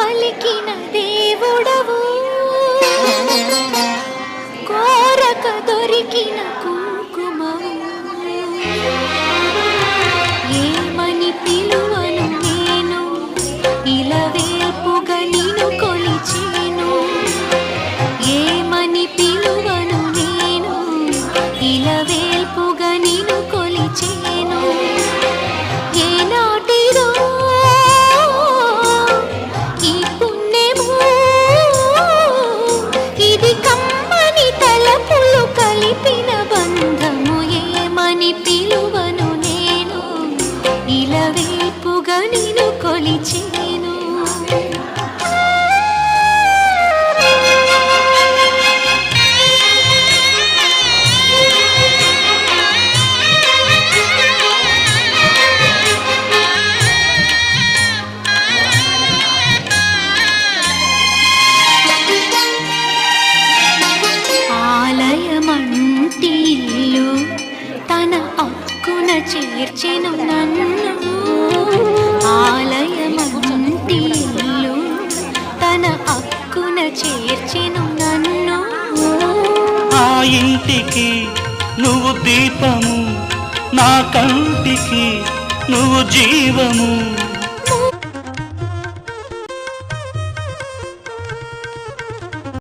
పలికిన దేవుడవు కోరక దొరికిన కుంకుమవు ఏమని పిలువను నేను ఇలవేల్పుగా నిన్ను కొలిచేను ఏమని పిలువను నేను ఇలవేల్పుగా నిన్ను కొలిచేను ఏనాటిదో ఈ పుణ్యము ఇది కమ్మని తలపులు కలిపిన బంధము ఏమని పిలువను నేను ఇలవేల్పుగా నిన్ను కొలిచేను తన అక్కున చేర్చెను నన్ను ఆలయమంటి ఇల్లు తన అక్కున చేర్చెను నన్ను ఆ ఇంటికి నువ్వు దీపము నా కంటికి నువ్వు జీవము